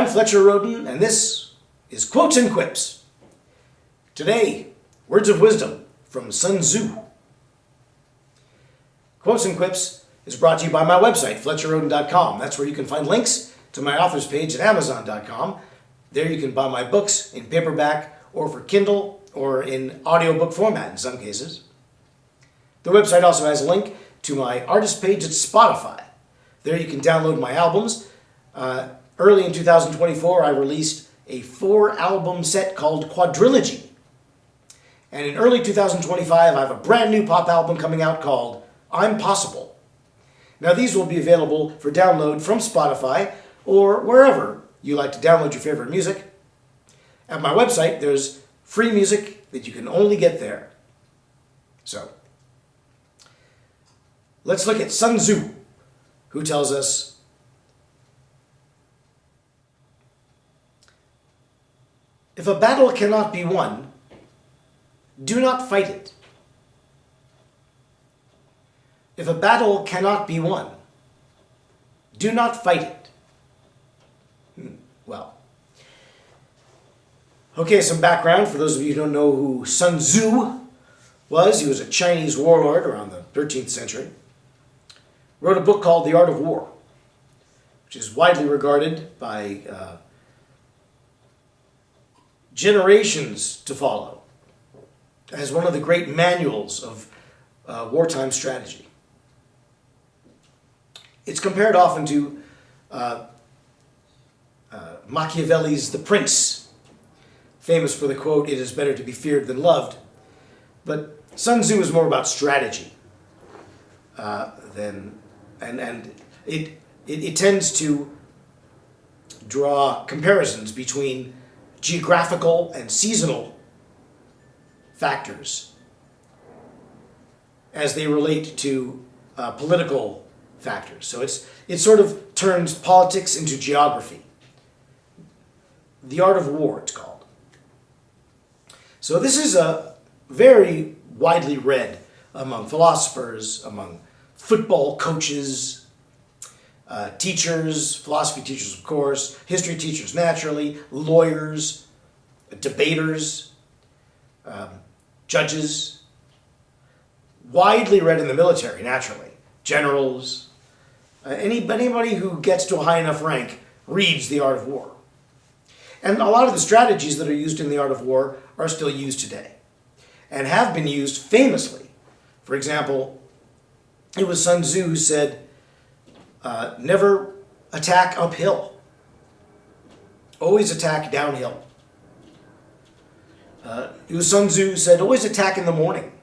Fletcher Rhoden, and this is Quotes and Quips. Today, words of wisdom from Sun Tzu. Quotes and Quips is brought to you by my website, FletcherRhoden.com. That's where you can find links to my author's page at Amazon.com. There you can buy my books in paperback or for Kindle or in audiobook format in some cases. The website also has a link to my artist page at Spotify. There you can download my albums. Early in 2024, I released a 4-album set called Quadrilogy. And in early 2025, I have a brand new pop album coming out called I'm Possible. Now these will be available for download from Spotify or wherever you like to download your favorite music. At my website, there's free music that you can only get there. So, let's look at Sun Tzu, who tells us, if a battle cannot be won, do not fight it. If a battle cannot be won, do not fight it. Well, okay, some background for those of you who don't know who Sun Tzu was. He was a Chinese warlord around the 13th century. Wrote a book called The Art of War, which is widely regarded by generations to follow as one of the great manuals of wartime strategy. It's compared often to Machiavelli's The Prince, famous for the quote, "It is better to be feared than loved." But Sun Tzu is more about strategy and it tends to draw comparisons between geographical and seasonal factors as they relate to political factors. So it sort of turns politics into geography. The Art of War, it's called. So this is a very widely read among philosophers, among football coaches, teachers, philosophy teachers, of course, history teachers, naturally, lawyers, debaters, judges, widely read in the military, naturally, generals. Anybody who gets to a high enough rank reads The Art of War. And a lot of the strategies that are used in The Art of War are still used today and have been used famously. For example, it was Sun Tzu who said, never attack uphill. Always attack downhill. It was Sun Tzu who said, always attack in the morning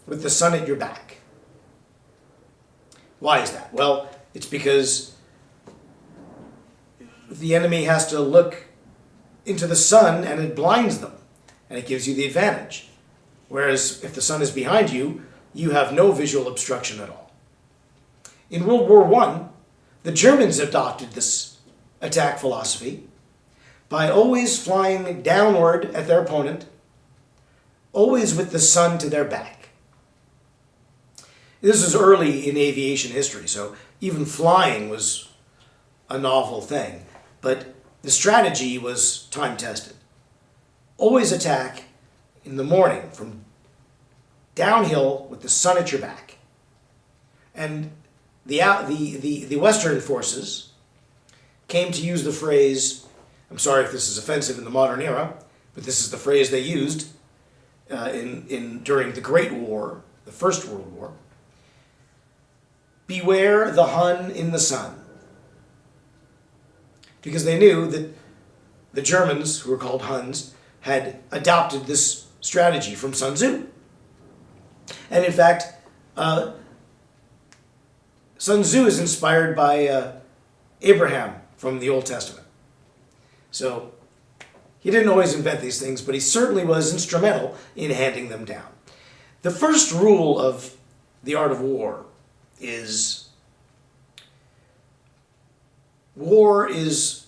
with the sun at your back. Why is that? Well, it's because the enemy has to look into the sun and it blinds them and it gives you the advantage. Whereas if the sun is behind you, you have no visual obstruction at all. In World War I, the Germans adopted this attack philosophy by always flying downward at their opponent, always with the sun to their back. This is early in aviation history, so even flying was a novel thing, but the strategy was time-tested. Always attack in the morning from downhill with the sun at your back. And the Western forces came to use the phrase, I'm sorry if this is offensive in the modern era, but this is the phrase they used during the Great War, the First World War. Beware the Hun in the sun. Because they knew that the Germans, who were called Huns, had adopted this strategy from Sun Tzu. And in fact, Sun Tzu is inspired by Abraham from the Old Testament. So he didn't always invent these things, but he certainly was instrumental in handing them down. The first rule of The Art of War is war is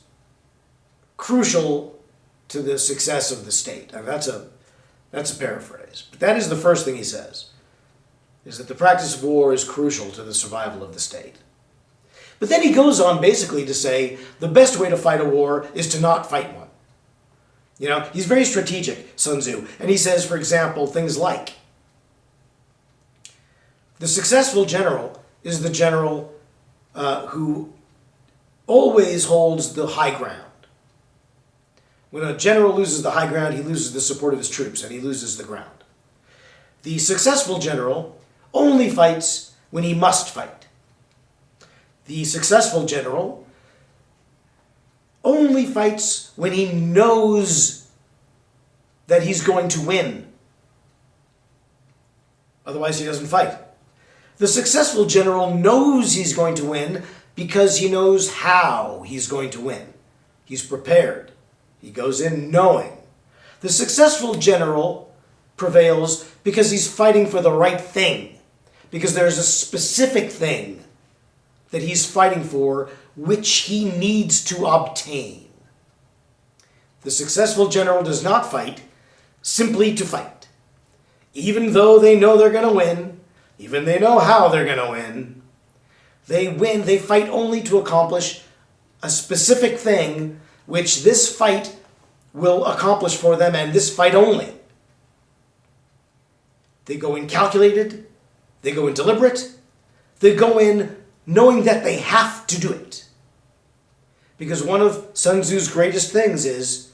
crucial to the success of the state. And that's a paraphrase. But that is the first thing he says, is that the practice of war is crucial to the survival of the state. But then he goes on basically to say the best way to fight a war is to not fight one. You know, he's very strategic, Sun Tzu. And he says, for example, things like, the successful general is the general who always holds the high ground. When a general loses the high ground, he loses the support of his troops and he loses the ground. The successful general only fights when he must fight. The successful general only fights when he knows that he's going to win. Otherwise, he doesn't fight. The successful general knows he's going to win because he knows how he's going to win. He's prepared. He goes in knowing. The successful general prevails because he's fighting for the right thing, because there's a specific thing that he's fighting for which he needs to obtain. The successful general does not fight simply to fight. Even though they know they're going to win, even they know how they're going to win, they fight only to accomplish a specific thing which this fight will accomplish for them, and this fight only. They go in calculated, they go in deliberate, they go in knowing that they have to do it. Because one of Sun Tzu's greatest things is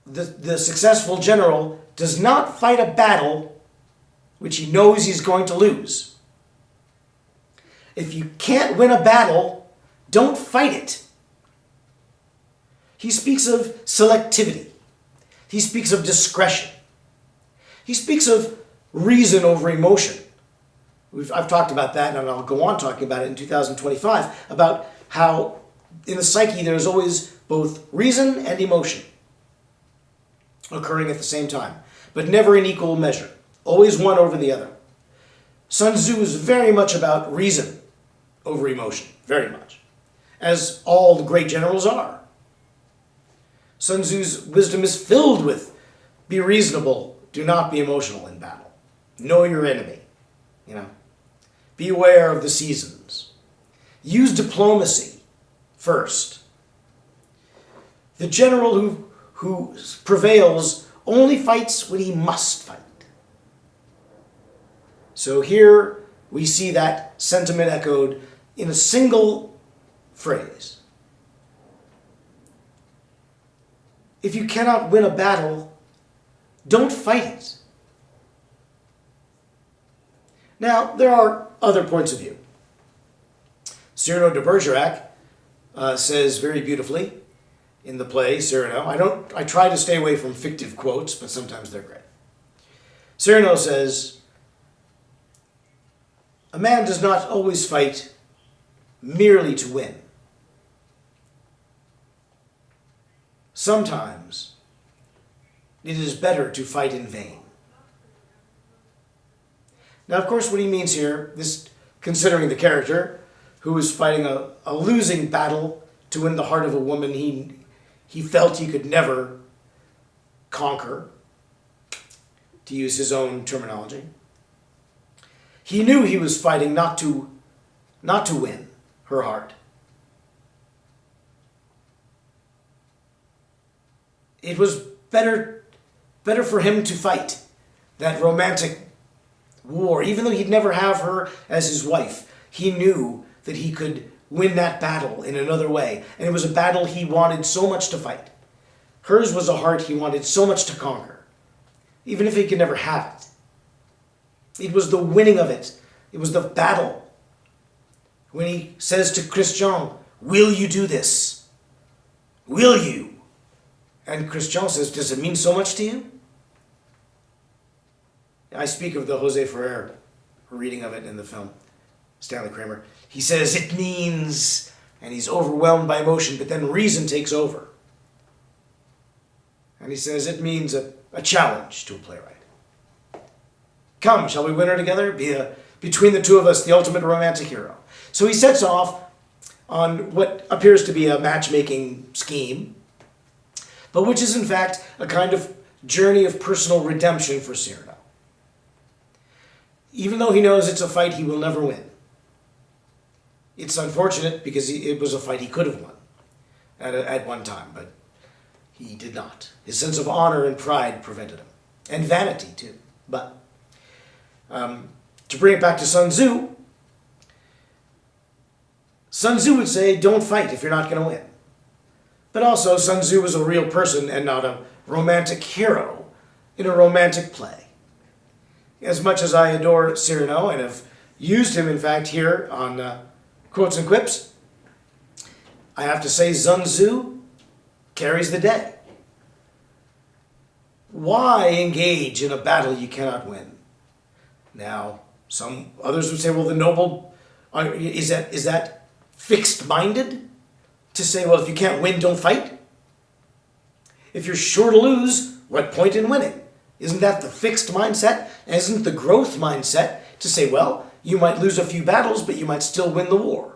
the successful general does not fight a battle which he knows he's going to lose. If you can't win a battle, don't fight it. He speaks of selectivity. He speaks of discretion. He speaks of reason over emotion. I've talked about that, and I'll go on talking about it in 2025, about how in the psyche there's always both reason and emotion occurring at the same time, but never in equal measure, always one over the other. Sun Tzu is very much about reason over emotion, very much, as all the great generals are. Sun Tzu's wisdom is filled with, be reasonable, do not be emotional in battle. Know your enemy, you know. Beware of the seasons. Use diplomacy first. The general who prevails only fights when he must fight. So here we see that sentiment echoed in a single phrase. If you cannot win a battle, don't fight it. Now, there are other points of view. Cyrano de Bergerac says very beautifully in the play Cyrano, I try to stay away from fictive quotes, but sometimes they're great. Cyrano says, a man does not always fight merely to win. Sometimes it is better to fight in vain. Now, of course, what he means here, this considering the character who is fighting a losing battle to win the heart of a woman he felt he could never conquer, to use his own terminology. He knew he was fighting not to win her heart. It was better for him to fight that romantic war. Even though he'd never have her as his wife, he knew that he could win that battle in another way. And it was a battle he wanted so much to fight. Hers was a heart he wanted so much to conquer, even if he could never have it. It was the winning of it. It was the battle. When he says to Christian, will you do this? Will you? And Christian says, does it mean so much to you? I speak of the Jose Ferrer reading of it in the film, Stanley Kramer. He says, it means, and he's overwhelmed by emotion, but then reason takes over. And he says, it means a challenge to a playwright. Come, shall we win her together? Between the two of us, the ultimate romantic hero. So he sets off on what appears to be a matchmaking scheme, but which is in fact a kind of journey of personal redemption for Cyrano. Even though he knows it's a fight he will never win, It's unfortunate because it was a fight he could have won at one time, but he did not. His sense of honor and pride prevented him. And vanity, too. But to bring it back to Sun Tzu, Sun Tzu would say, don't fight if you're not going to win. But also, Sun Tzu was a real person and not a romantic hero in a romantic play. As much as I adore Cyrano and have used him, in fact, here on Quotes and Quips, I have to say Sun Tzu carries the day. Why engage in a battle you cannot win? Now, some others would say, well, the noble, is that fixed-minded? To say, well, if you can't win, don't fight? If you're sure to lose, what point in winning? Isn't that the fixed mindset? Isn't the growth mindset to say, well, you might lose a few battles, but you might still win the war?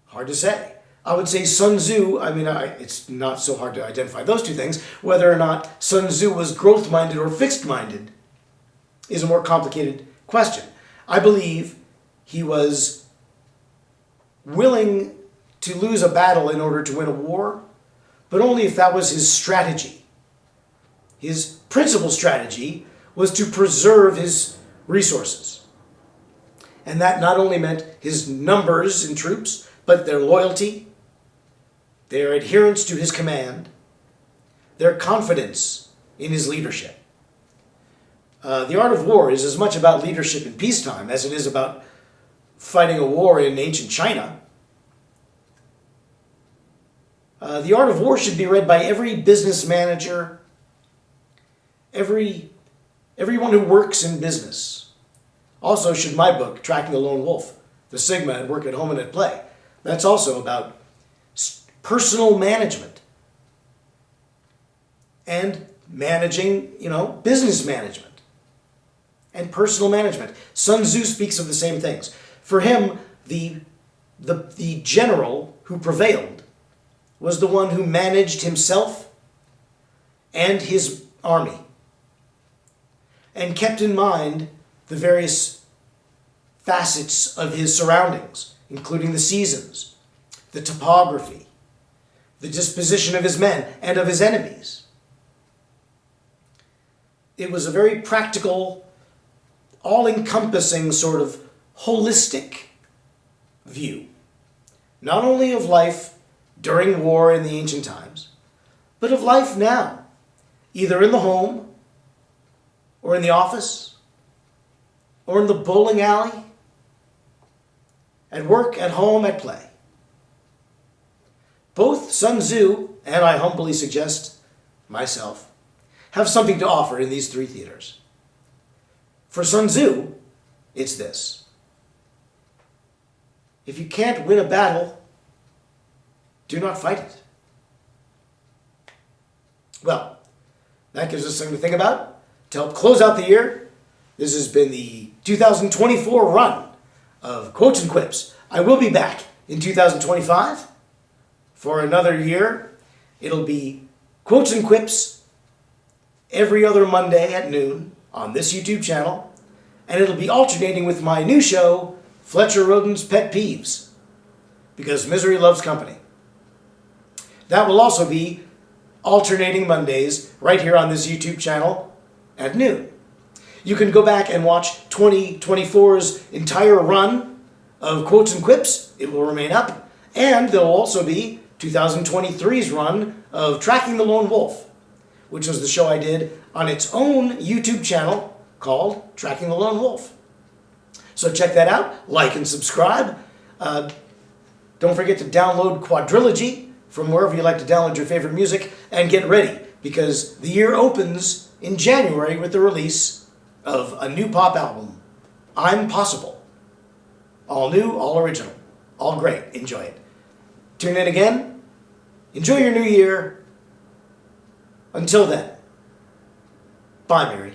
Hard to say. I would say Sun Tzu, it's not so hard to identify those two things. Whether or not Sun Tzu was growth-minded or fixed-minded is a more complicated question. I believe he was willing to lose a battle in order to win a war, but only if that was his strategy. His principal strategy was to preserve his resources. And that not only meant his numbers in troops, but their loyalty, their adherence to his command, their confidence in his leadership. The art of war is as much about leadership in peacetime as it is about fighting a war in ancient China. The art of war should be read by every business manager, everyone who works in business. Also should my book, Tracking the Lone Wolf, the Sigma at Work, at Home, and at Play. That's also about personal management and managing, business management and personal management. Sun Tzu speaks of the same things. For him, the general who prevailed was the one who managed himself and his army and kept in mind the various facets of his surroundings, including the seasons, the topography, the disposition of his men and of his enemies. It was a very practical, all-encompassing sort of holistic view, not only of life during war in the ancient times, but of life now, either in the home, or in the office, or in the bowling alley, at work, at home, at play. Both Sun Tzu, and I humbly suggest myself, have something to offer in these three theaters. For Sun Tzu, it's this: if you can't win a battle, do not fight it. Well, that gives us something to think about. To help close out the year, this has been the 2024 run of Quotes and Quips. I will be back in 2025 for another year. It'll be Quotes and Quips every other Monday at noon on this YouTube channel, and it'll be alternating with my new show, Fletcher Rhoden's Pet Peeves, because misery loves company. That will also be alternating Mondays right here on this YouTube channel at noon. You can go back and watch 2024's entire run of Quotes and Quips. It will remain up. And there will also be 2023's run of Tracking the Lone Wolf, which was the show I did on its own YouTube channel called Tracking the Lone Wolf. So check that out, like and subscribe. Don't forget to download Quadrilogy from wherever you like to download your favorite music, and get ready, because the year opens in January with the release of a new pop album, I'm Possible. All new, all original, all great. Enjoy it. Tune in again. Enjoy your new year. Until then, bye, Mary.